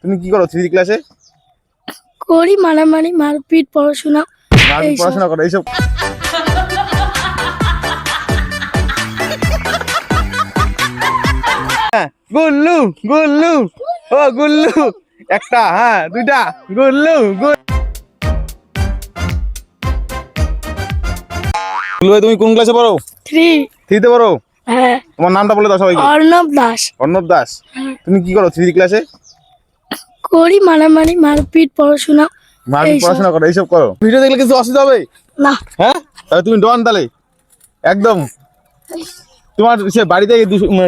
তুমি কি করো 3 ক্লাসে? করি মারামারি মারপিট পড়াশোনা পড়াশোনা করো এইসব। গুল্লু গুল্লু ও গুল্লু, একটা হ্যাঁ দুইটা গুল্লু গুল্লু। তুমি কোন ক্লাসে পড়ো? 3 তে পড়ো? হ্যাঁ। তোমার নামটা বলে দাও সবাইকে। অর্ণব দাস। অর্ণব দাস। তুমি কি করো 3 ক্লাসে? করি মারামারি মারপিট পড়াশোনা পড়াশোনা করো এইসব করো। ভিডিও দেখলে কিছু অসুবিধা হবে না? হ্যাঁ, তাহলে তুমি ডন তাহলে একদম। তোমার সে বাড়িতে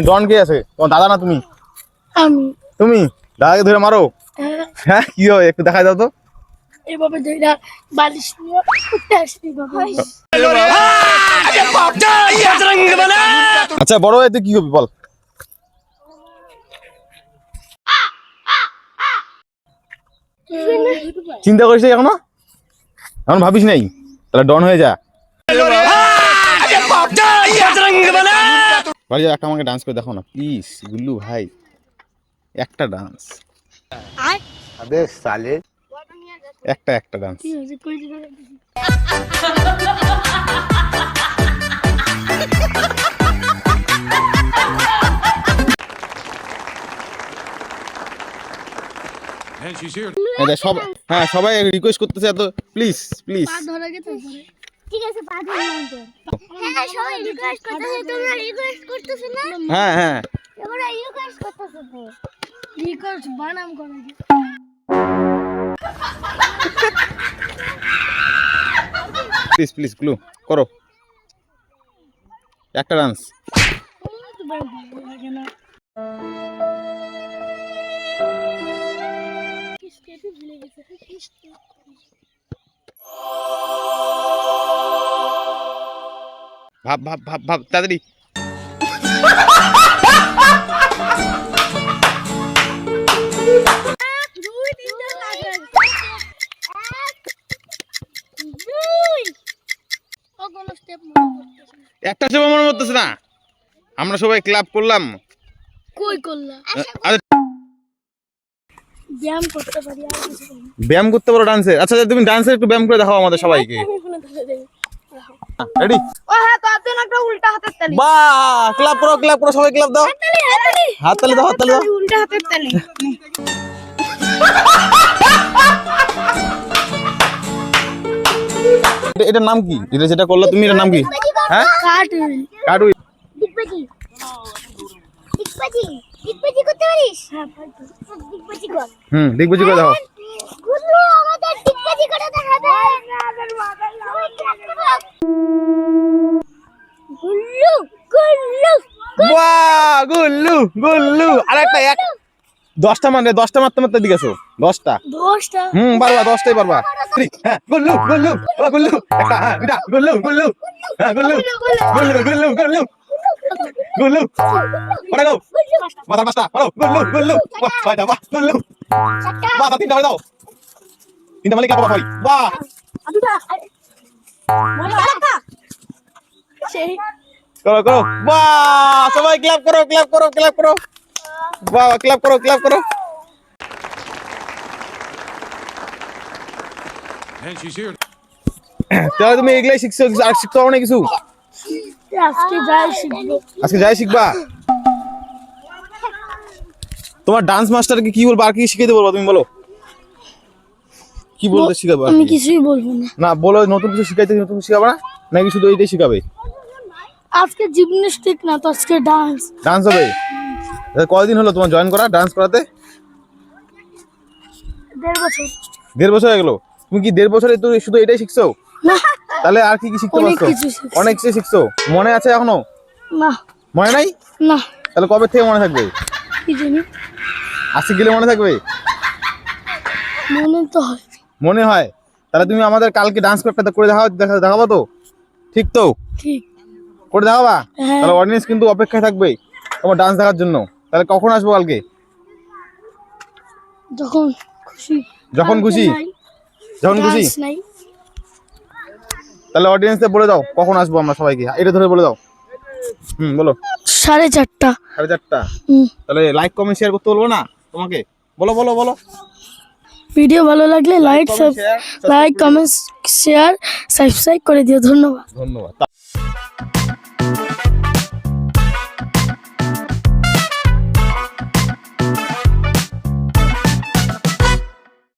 ডন কে আছে? তোমার দাদা না তুমি? আমি। তুমি দাদাকে ধরে মারো? হ্যাঁ, কি হয় একটু দেখাই দাও তো। এভাবে ধইরা বালিশ নিয়ে উঠে আসছি বাবা। আচ্ছা বড় হয়ে তুই কি করবি বল? চিন্তা করিস এখনো? এখন ভাবিস নাই? তাহলে ডন হয়ে যা। ভাই একটা আমাকে ডান্স করে দেখো না প্লিজ গুল্লু ভাই, একটা ডান্স। আবে সালে একটা ডান্স। সব হ্যাঁ সবাই রিকোয়েস্ট করতেছে এত, প্লিজ প্লিজ। ঠিক আছে পা ধরে নাও। হ্যাঁ সবাই রিকোয়েস্ট করতেছে, তোমরা রিকোয়েস্ট করতেছ না? হ্যাঁ হ্যাঁ তোমরা রিকোয়েস্ট করতেছ তো। রিকোয়েস্ট বানাম করে। প্লিজ প্লিজ গুল্লু করো একটা ডান্স। ভাব ভাব ভাব ভাব তাড়াতাড়ি। একটা সময় মনে করতেছে না, আমরা সবাই ক্লাব করলাম। কই করলা? আরে ব্যায়াম করতে পারি আর কিছু করি না। ব্যায়াম করতে পারো ডান্সে? আচ্ছা তুমি ডান্সে একটু ব্যায়াম করে দেখাও আমাদের সবাইকে। রেডি? ও হ্যাঁ, তার জন্য একটা উল্টা হাতের তালি। বাহ, ক্লাব করো সবাই ক্লাব দাও। হাততালি দাও হাততালি দাও। উল্টা হাতের তালি। এটার নাম কি? এটা যেটা করলে তুমি, এটার নাম কি? হ্যাঁ কাটুই। ডিগবাজি ডিগবাজি ডিগবাজি করতে পারিস? হ্যাঁ ডিগবাজি কর। ডিগবাজি করে দাও। গুল্লু আমাদের ডিগবাজি করে দেখাবে। গুল্লু গুল্লু বাহ গুল্লু গুল্লু। আরেকটা 10টা মানে 10টা মারতে মারতে দিকে আসো। 10টা পারবা, 10টাই পারবা। হ্যাঁ গুল্লু গুল্লু ও গুল্লু, একটা হ্যাঁ দুইটা গুল্লু গুল্লু হ্যাঁ গুল্লু গুল্লু গুল্লু গুল্লু গুল্লু। পড়ে দাও মাথা পাঁচটা পারো। গুল্লু গুল্লু ছয়টা বাহ গুল্লু। বাহ 3টা হয়ে দাও। 3টা মানে কি পাবা ভাই? বাহ করো করো। বাহ সবাই ক্লাব করো ক্লাব করো ক্লাব করো। বাহ ক্লাব করো ক্লাব করো। তাহলে তুমি এগুলাই শিখছো, আর শিখতে হবে না কিছু? আজকে যাই শিখবা? তোমার ডান্স মাস্টারকে কি বলবো, আর কি শিখাইতে বলবো তুমি বলো? কি বলতে শিখাবো? আমি কিছুই বলবো না। না বলো, নতুন কিছু শিখাইতে, নতুন কিছু শিখাবে না নাকি শুধু এইটাই শিখাবে? আজকে জিমন্যাস্টিক না তো, আজকে ডান্স। ডান্স হবে? কয়দিন হলো তোমার জয়েন করা ডান্স করাতে? 1.5 বছর। 1.5 বছর হয়ে গেল? তুমি কি 1.5 বছরে তো শুধু এটাই শিখছো? না তাহলে আর কি কি শিখতে পারছো? অনেক কিছু শিখছো। মনে আছে এখনো? না মনে নাই? না। তাহলে কবে থেকে মনে থাকবে? কি জানি, আজকে গেলে মনে থাকবে? মনে তো হয়। মনে হয়? তাহলে তুমি আমাদের কালকে ডান্স করে দেখাবো তো? ঠিক তো? ঠিক করে দেখাবা? হ্যাঁ। তাহলে অডিয়েন্স কিন্তু অপেক্ষায় থাকবে তোমার ডান্স দেখার জন্য। তাহলে কখন আসবো কালকে? যখন খুশি। যখন খুশি? যখন খুশি। তাহলে অডিয়েন্সদের বলে দাও কখন আসবো আমরা সবাইকে, এটা ধরে বলে দাও। বলো। 4:30। 4:30। তাহলে লাইক কমেন্ট শেয়ার করতে বলবো না তোমাকে? বলো বলো বলো। ভিডিও ভালো লাগলে comment, share, like comment share subscribe করে দিও। ধন্যবাদ। ধন্যবাদ।